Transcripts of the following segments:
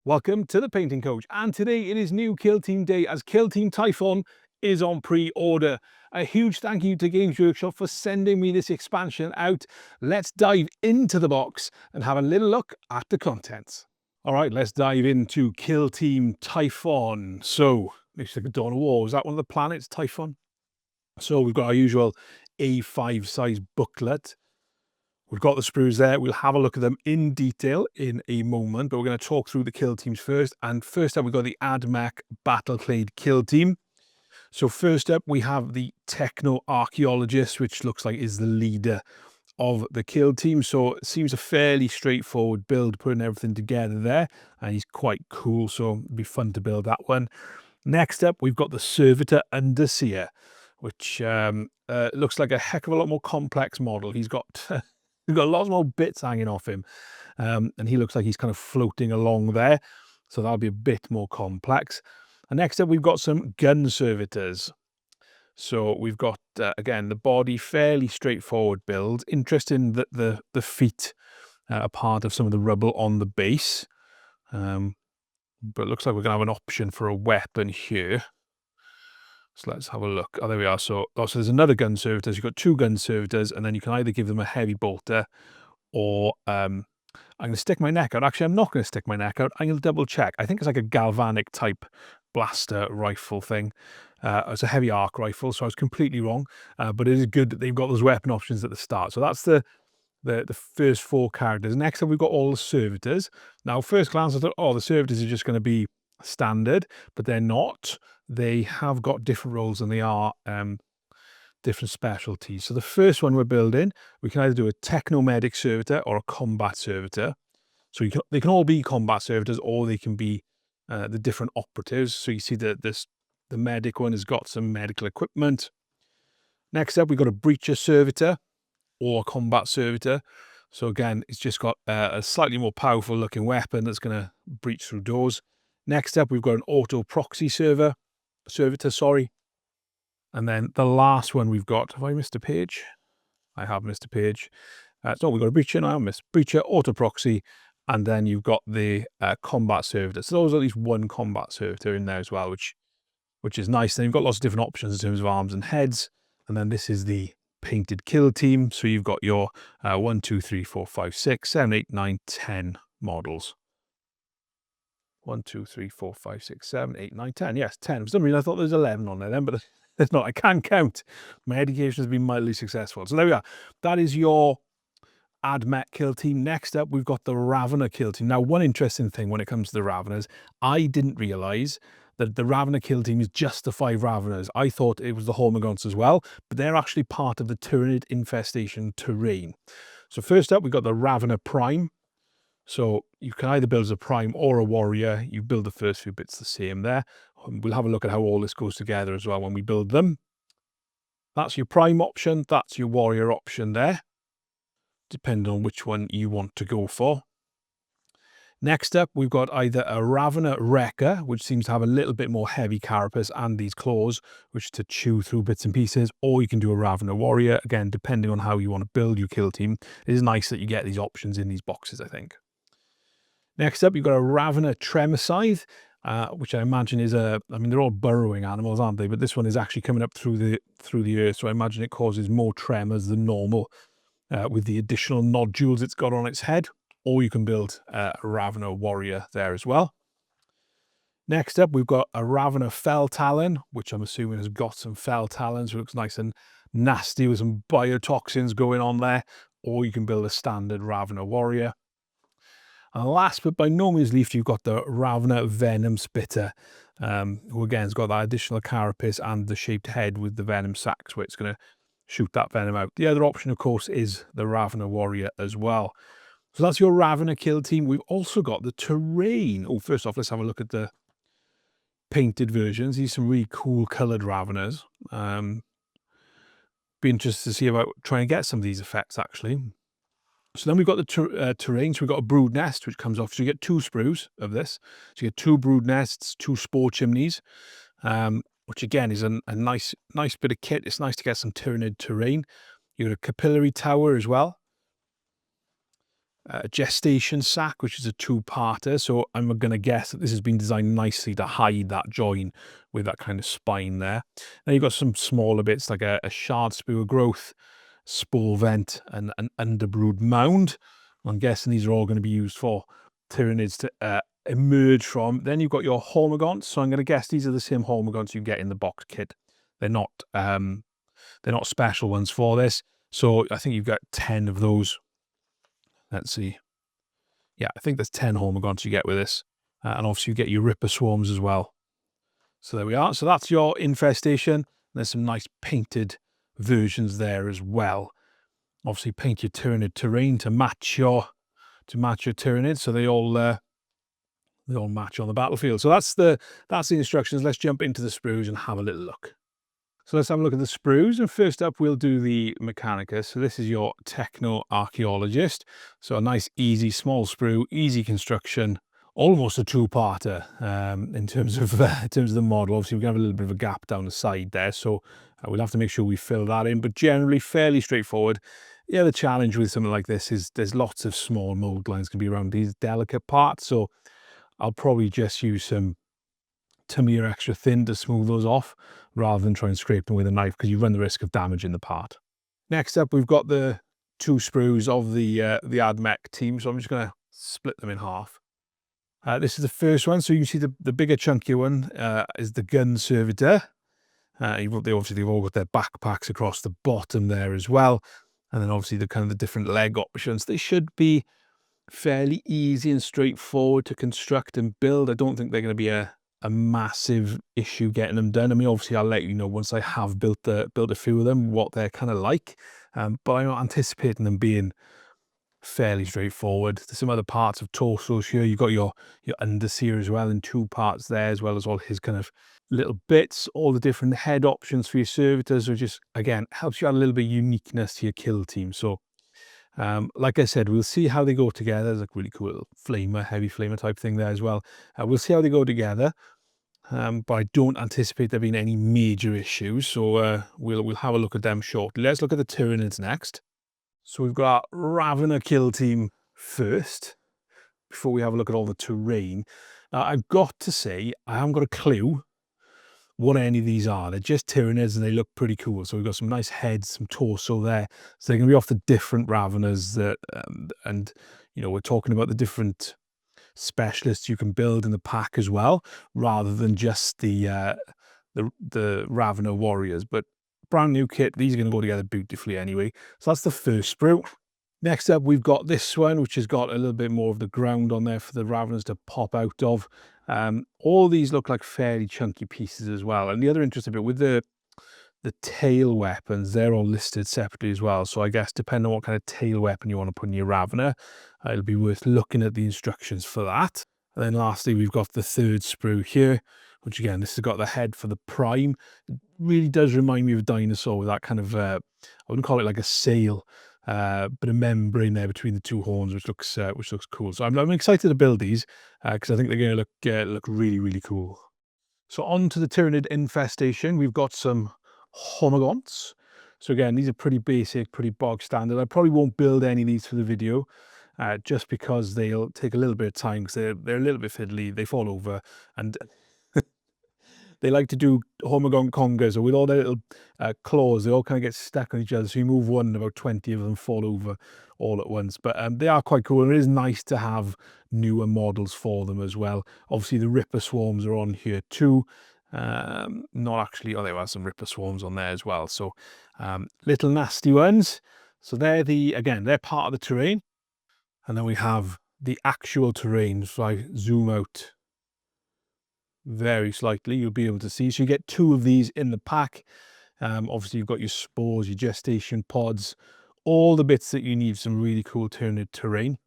Welcome to the Painting Coach, and today it is new Kill Team Day as Kill Team Typhon is on pre-order. A huge thank you to Games Workshop for sending me this expansion out. Let's dive into the box and have a little look at the contents. All right, let's dive into Kill Team Typhon. So, looks like a Dawn of War. Is that one of the planets, Typhon? So we've got our usual A5 size booklet. We've got the sprues there. We'll have a look at them in detail in a moment, but we're going to talk through the kill teams first. And first up, we've got the AdMech Battleclade kill team. So first up, we have the Techno Archaeologist, which looks like is the leader of the kill team. So it seems a fairly straightforward build, putting everything together there. And he's quite cool, so it'd be fun to build that one. Next up, we've got the Servitor Underseer, which looks like a heck of a lot more complex model. He's got lots more bits hanging off him, and he looks like he's kind of floating along there, so that'll be a bit more complex. And next up, we've got some gun servitors. So we've got again the body, fairly straightforward build. Interesting that the feet are part of some of the rubble on the base, but it looks like we're gonna have an option for a weapon here. So let's have a look. Oh, there we are. So there's another gun servitors. You've got two gun servitors, and then you can either give them a heavy bolter, or I'm going to stick my neck out. Actually, I'm not going to stick my neck out. I'm going to double check. I think it's like a galvanic type blaster rifle thing. It's a heavy arc rifle, so I was completely wrong. But it is good that they've got those weapon options at the start. So that's the first four characters. Next up, we've got all the servitors. Now, first glance, I thought, oh, the servitors are just going to be standard, but they're not. They have got different roles, and they are different specialties. So the first one we're building, we can either do a technomedic servitor or a combat servitor. So they can all be combat servitors, or they can be the different operatives. So you see that the medic one has got some medical equipment. Next up, we've got a breacher servitor or a combat servitor. So again, it's just got a slightly more powerful looking weapon that's going to breach through doors. Next up, we've got an auto proxy servitor, and then the last one we've got, have I missed a page? I have missed a page. So we've got a breacher, now I missed breacher, auto proxy, and then you've got the combat servitor. So there's at least one combat servitor in there as well, which is nice. Then you've got lots of different options in terms of arms and heads. And then this is the painted kill team. So you've got your 1, 2, 3, 4, 5, 6, 7, 8, 9, 10 models. 1, 2, 3, 4, 5, 6, 7, 8, 9, 10. Yes, 10. For some reason, I thought there's 11 on there then, but there's not. I can't count. My education has been mildly successful. So there we are. That is your AdMech kill team. Next up, we've got the Ravenor kill team. Now, one interesting thing when it comes to the Ravenors, I didn't realise that the Ravenor kill team is just the 5 Ravenors. I thought it was the Hormagaunts as well, but they're actually part of the Tyranid infestation terrain. So first up, we've got the Ravenor Prime. So you can either build as a prime or a warrior. You build the first few bits the same there. We'll have a look at how all this goes together as well when we build them. That's your prime option. That's your warrior option there, depending on which one you want to go for. Next up, we've got either a Ravenor Wrecker, which seems to have a little bit more heavy carapace and these claws, which to chew through bits and pieces, or you can do a Ravenor Warrior, again, depending on how you want to build your kill team. It is nice that you get these options in these boxes, I think. Next up, you've got a Ravenor Tremor-Scythe, which I imagine is I mean, they're all burrowing animals, aren't they? But this one is actually coming up through the earth, so I imagine it causes more tremors than normal with the additional nodules it's got on its head. Or you can build a Ravenor Warrior there as well. Next up, we've got a Ravenor Fell Talon, which I'm assuming has got some fell talons. It looks nice and nasty with some biotoxins going on there. Or you can build a standard Ravenor Warrior. And last but by no means least, you've got the Ravenor Venom Spitter, who again has got that additional carapace and the shaped head with the venom sacs where it's going to shoot that venom out. The other option, of course, is the Ravenor Warrior as well. So that's your Ravenor kill team. We've also got the terrain. Oh, first off, let's have a look at the painted versions. These are some really cool coloured Ravenors. Be interested to see about trying to get some of these effects, actually. So then we've got the terrain. So we've got a brood nest, which comes off. So you get 2 sprues of this. So you get 2 brood nests, 2 spore chimneys, which again is a nice bit of kit. It's nice to get some Tyranid terrain. You've got a capillary tower as well. a gestation sack, which is a two-parter. So I'm going to guess that this has been designed nicely to hide that join with that kind of spine there. Then you've got some smaller bits like a shard sprue growth, spore vent, and an underbrood mound. I'm guessing these are all going to be used for Tyranids to emerge from. Then you've got your Hormagaunts. So I'm going to guess these are the same Hormagaunts you get in the box kit. They're not special ones for this. So I think you've got 10 of those. Let's see. Yeah, I think there's 10 Hormagaunts you get with this. And obviously you get your Ripper Swarms as well. So there we are. So that's your infestation. There's some nice painted versions there as well. Obviously paint your Tyranid terrain to match your Tyranid, so they all match on the battlefield. So that's the instructions. Let's jump into the sprues and have a little look. So let's have a look at the sprues, and first up we'll do the Mechanicus. So this is your Techno Archaeologist. So a nice, easy, small sprue, easy construction, almost a two-parter in terms of the model. Obviously we have a little bit of a gap down the side there, so we'll have to make sure we fill that in, but generally fairly straightforward. Yeah, the challenge with something like this is there's lots of small mold lines can be around these delicate parts, so I'll probably just use some Tamiya extra thin to smooth those off rather than try and scrape them with a knife, because you run the risk of damaging the part. Next up we've got the two sprues of the AdMech team, so I'm just going to split them in half. This is the first one, so you see the bigger chunkier one is the gun servitor. They've all got their backpacks across the bottom there as well, and then obviously the different leg options. They should be fairly easy and straightforward to construct and build. I don't think they're going to be a massive issue getting them done. I mean, obviously I'll let you know once I have built a few of them what they're kind of like, but I'm anticipating them being fairly straightforward. There's some other parts of torsos here. You've got your underseer as well in two parts there, as well as all his kind of little bits, all the different head options for your servitors, which just, again, helps you add a little bit of uniqueness to your kill team. So like I said, we'll see how they go together. There's a really cool little flamer, heavy flamer type thing there as well. We'll see how they go together, but I don't anticipate there being any major issues. So we'll have a look at them shortly. Let's look at the Tyranids next. So we've got our Ravener kill team first, before we have a look at all the terrain. Now, I've got to say, I haven't got a clue what any of these are. They're just Tyranids and they look pretty cool. So we've got some nice heads, some torso there. So they're going to be off the different Raveners that, and, you know, we're talking about the different specialists you can build in the pack as well, rather than just the Ravener warriors. But brand new kit, these are going to go together beautifully anyway. So that's the first sprue. Next up, we've got this one, which has got a little bit more of the ground on there for the Raveners to pop out of. All these look like fairly chunky pieces as well. And the other interesting bit, with the tail weapons, they're all listed separately as well. So I guess depending on what kind of tail weapon you want to put in your Ravener, it'll be worth looking at the instructions for that. And then lastly, we've got the third sprue here, which again, this has got the head for the prime. It really does remind me of a dinosaur with that kind of, I wouldn't call it like a sail, but a membrane there between the two horns, which looks cool. So I'm excited to build these because I think they're going to look really, really cool. So on to the Tyranid infestation. We've got some Hormagaunts. So again, these are pretty basic, pretty bog standard. I probably won't build any of these for the video, just because they'll take a little bit of time, because they're a little bit fiddly. They fall over, and they like to do Hormagaunt congas, or with all their little claws, they all kind of get stuck on each other. So you move one and about 20 of them fall over all at once. But they are quite cool, and it is nice to have newer models for them as well. Obviously, the Ripper Swarms are on here too. Not actually, oh, there are some Ripper Swarms on there as well. So little nasty ones. So they're part of the terrain. And then we have the actual terrain. So I zoom out very slightly, you'll be able to see. So you get two of these in the pack. Obviously you've got your spores, your gestation pods, all the bits that you need. Some really cool Tyranid terrain.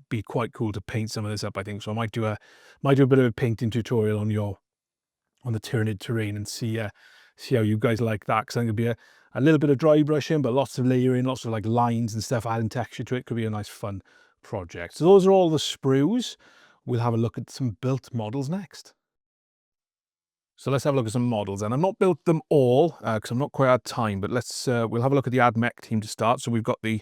Be quite cool to paint some of this up, I think. So I might do a bit of a painting tutorial on the Tyranid terrain and see how you guys like that, because I think it'll be a little bit of dry brushing, but lots of layering, lots of like lines and stuff, adding texture to it. Could be a nice fun project. So those are all the sprues. We'll have a look at some built models next. So let's have a look at some models, and I've not built them all because I'm not quite had time, but we'll have a look at the AdMech team to start. So we've got the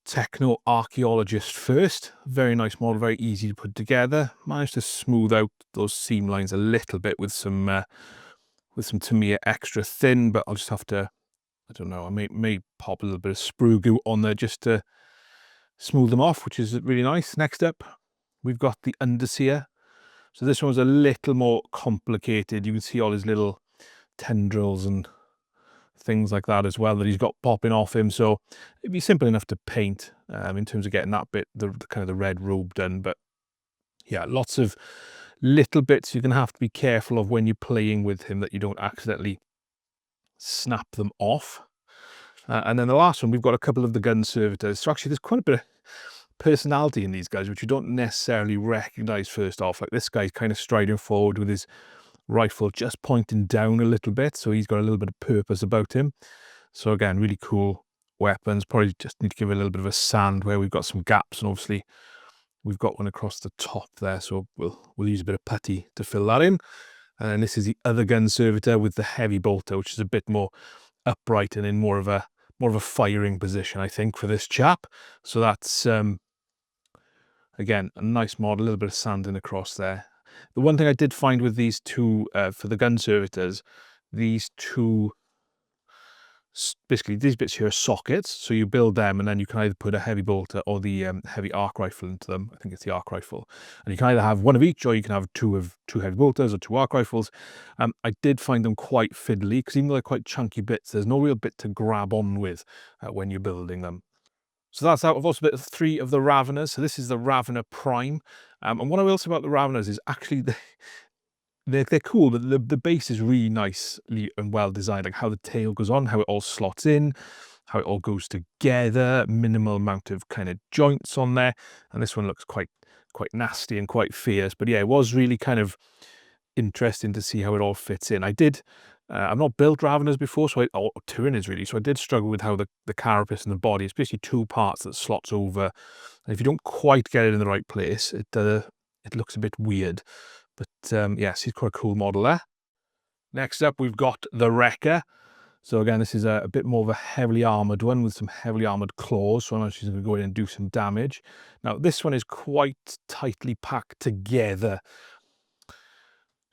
Techno Archaeologist first. Very nice model, very easy to put together. Managed to smooth out those seam lines a little bit with some Tamiya extra thin, but I'll just have to, I don't know, I may pop a little bit of sprue goo on there just to smooth them off, which is really nice. Next up, we've got the Underseer. So this one was a little more complicated. You can see all his little tendrils and things like that as well that he's got popping off him. So it'd be simple enough to paint in terms of getting that bit, the kind of the red robe done. But yeah, lots of little bits you're going to have to be careful of when you're playing with him that you don't accidentally snap them off. And then the last one, we've got a couple of the gun servitors. So actually there's quite a bit of personality in these guys, which you don't necessarily recognize first off. Like this guy's kind of striding forward with his rifle just pointing down a little bit, so he's got a little bit of purpose about him. So again, really cool weapons. Probably just need to give it a little bit of a sand where we've got some gaps, and obviously we've got one across the top there, so we'll use a bit of putty to fill that in. And then this is the other gun servitor with the heavy bolter, which is a bit more upright and in more of a firing position, I think, for this chap. So that's again a nice model, a little bit of sanding across there. The one thing I did find with these two, for the gun servitors, these two, basically these bits here are sockets, so you build them and then you can either put a heavy bolter or the heavy arc rifle into them. I think it's the arc rifle. And you can either have one of each, or you can have two heavy bolters or two arc rifles. I did find them quite fiddly, because even though they're quite chunky bits, there's no real bit to grab on with when you're building them. So that's that. I've also built 3 of the Ravenors. So this is the Ravener Prime. And what I will say about the Ravenors is actually they're cool. The base is really nicely and well designed, like how the tail goes on, how it all slots in, how it all goes together, minimal amount of kind of joints on there. And this one looks quite nasty and quite fierce. But yeah, it was really kind of interesting to see how it all fits in. I've not built Ravenors before, or Tyranids really, so I did struggle with how the carapace and the body, it's basically 2 parts that slots over. And if you don't quite get it in the right place, it looks a bit weird. But yes, he's quite a cool model there. Next up, we've got the Wrecker. So again, this is a bit more of a heavily armoured one with some heavily armoured claws. So I'm actually going to go in and do some damage. Now, this one is quite tightly packed together.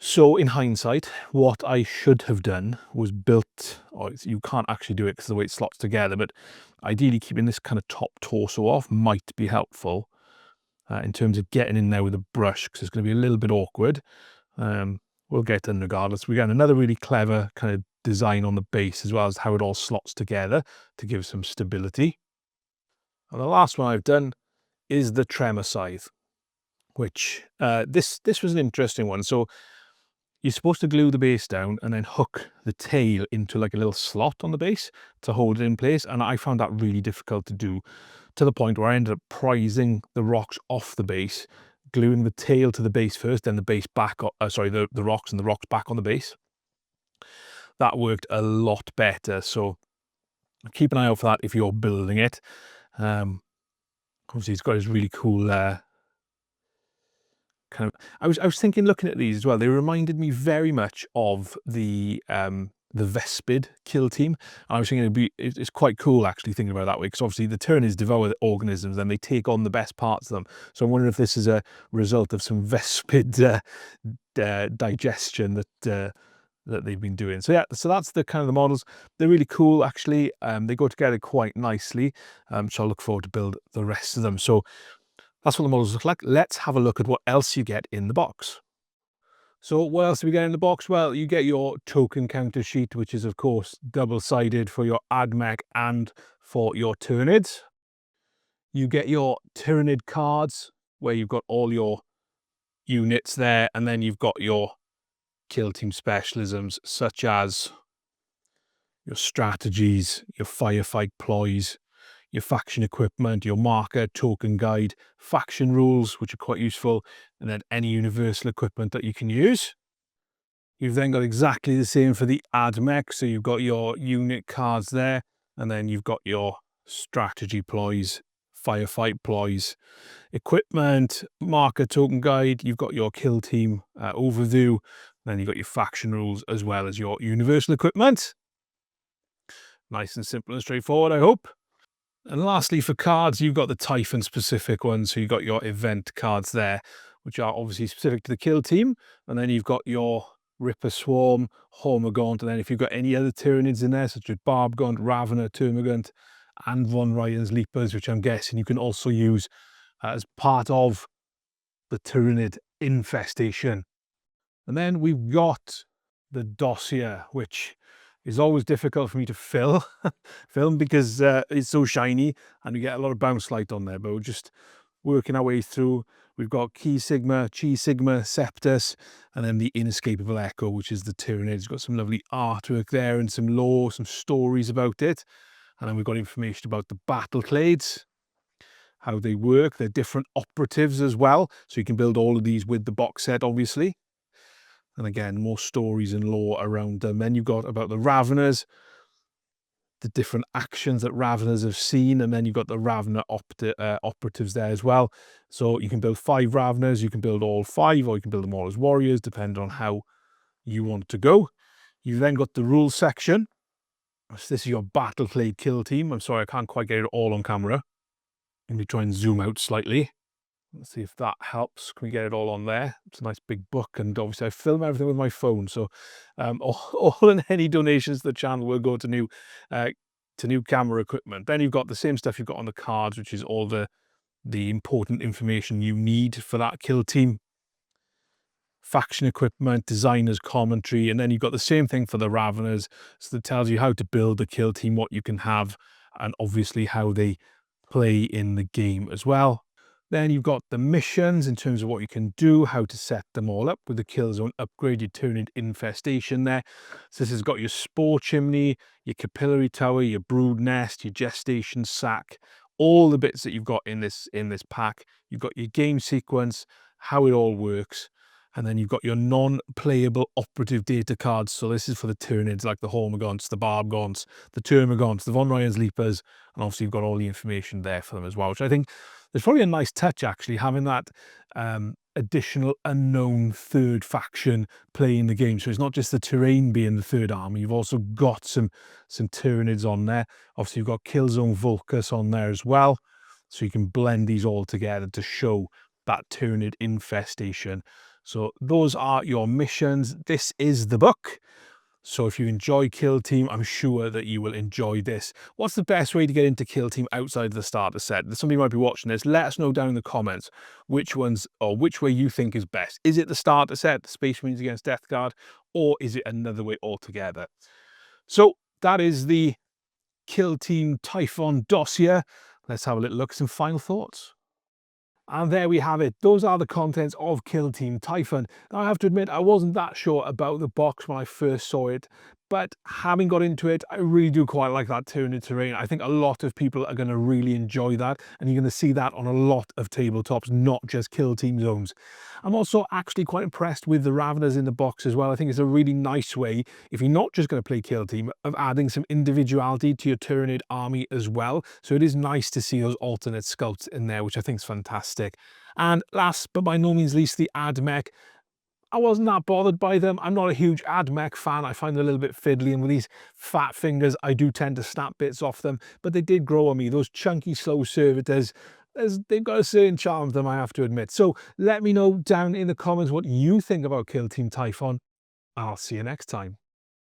So in hindsight, what I should have done was built, or you can't actually do it because of the way it slots together, but ideally keeping this kind of top torso off might be helpful in terms of getting in there with a brush, because it's going to be a little bit awkward. We'll get done regardless. We got another really clever kind of design on the base, as well as how it all slots together to give some stability. And the last one I've done is the Tremor Scythe, which this was an interesting one. So you're supposed to glue the base down and then hook the tail into like a little slot on the base to hold it in place. And I found that really difficult to do, to the point where I ended up prizing the rocks off the base, gluing the tail to the base first, then the base back, the rocks and the rocks back on the base. That worked a lot better. So keep an eye out for that if you're building it. Obviously, he's got his really cool kind of. I was thinking, looking at these as well, they reminded me very much of the Vespid kill team. And I was thinking it's quite cool actually thinking about it that way, because obviously the Tyranids devour the organisms and they take on the best parts of them. So I'm wondering if this is a result of some Vespid digestion that they've been doing. So yeah, so that's the kind of the models. They're really cool actually. They go together quite nicely. So I look forward to build the rest of them. So that's what the models look like. Let's have a look at what else you get in the box. So what else do we get in the box? Well, you get your token counter sheet, which is of course double-sided for your AdMech and for your Tyranids. You get your Tyranid cards, where you've got all your units there, and then you've got your kill team specialisms, such as your strategies, your firefight ploys, your faction equipment, your marker, token guide, faction rules, which are quite useful, and then any universal equipment that you can use. You've then got exactly the same for the AdMech, so you've got your unit cards there, and then you've got your strategy ploys, firefight ploys, equipment, marker, token guide, you've got your kill team overview, then you've got your faction rules, as well as your universal equipment. Nice and simple and straightforward, I hope. And lastly, for cards, you've got the Typhon specific ones. So you've got your event cards there, which are obviously specific to the kill team. And then you've got your Ripper Swarm, Hormagaunt. And then if you've got any other Tyranids in there, such as Barbgaunt, Ravener, Termagant, and Von Ryan's Leapers, which I'm guessing you can also use as part of the Tyranid infestation. And then we've got the dossier, which is always difficult for me to film because it's so shiny and we get a lot of bounce light on there, but we're just working our way through. We've got Key Sigma, Chi Sigma, Septus, and then the Inescapable Echo, which is the Tyranid. It's got some lovely artwork there and some lore, some stories about it. And then we've got information about the battle clades, how they work. They're different operatives as well. So you can build all of these with the box set, obviously. And again, more stories and lore around them. Then you've got about the Ravenors, the different actions that Ravenors have seen. And then you've got the Ravener operatives there as well. So you can build 5 Ravenors. You can build all 5, or you can build them all as warriors, depending on how you want to go. You've then got the rules section. So this is your battle clade kill team. I'm sorry, I can't quite get it all on camera. Let me try and zoom out slightly. Let's see if that helps. Can we get it all on there? It's a nice big book, and obviously I film everything with my phone. So all and any donations to the channel will go to new camera equipment. Then you've got the same stuff you've got on the cards, which is all the important information you need for that kill team. Faction equipment, designers commentary, and then you've got the same thing for the Ravenors. So that tells you how to build the kill team, what you can have, and obviously how they play in the game as well. Then you've got the missions in terms of what you can do, how to set them all up with the kill zone upgrade, your Tyranid infestation there. So this has got your spore chimney, your capillary tower, your brood nest, your gestation sac, all the bits that you've got in this pack. You've got your game sequence, how it all works. And then you've got your non-playable operative data cards. So this is for the Tyranids like the Hormagaunts, the Barbgaunts, the Termagants, the Von Ryan's Leapers. And obviously you've got all the information there for them as well, which I think there's probably a nice touch actually, having that additional unknown third faction playing the game. So it's not just the terrain being the third army. You've also got some Tyranids on there. Obviously you've got Killzone Vulcus on there as well. So you can blend these all together to show that Tyranid infestation. So those are your missions. This is the book. So if you enjoy Kill Team, I'm sure that you will enjoy this. What's the best way to get into Kill Team outside of the starter set? Somebody might be watching this. Let us know down in the comments which ones, or which way you think is best. Is it the starter set, the Space Marines against Death Guard, or is it another way altogether? So that is the Kill Team Typhon dossier. Let's have a little look at some final thoughts. And there we have it. Those are the contents of Kill Team Typhon. Now, I have to admit, I wasn't that sure about the box when I first saw it, but having got into it, I really do quite like that Tyranid terrain. I think a lot of people are going to really enjoy that, and you're going to see that on a lot of tabletops, not just Kill Team zones. I'm also actually quite impressed with the Ravenors in the box as well. I think it's a really nice way, if you're not just going to play Kill Team, of adding some individuality to your Tyranid army as well. So it is nice to see those alternate sculpts in there, which I think is fantastic. And last but by no means least, the AdMech. I wasn't that bothered by them. I'm not a huge AdMech fan. I find them a little bit fiddly, and with these fat fingers, I do tend to snap bits off them, but they did grow on me. Those chunky, slow servitors, they've got a certain charm to them, I have to admit. So let me know down in the comments what you think about Kill Team Typhon. I'll see you next time.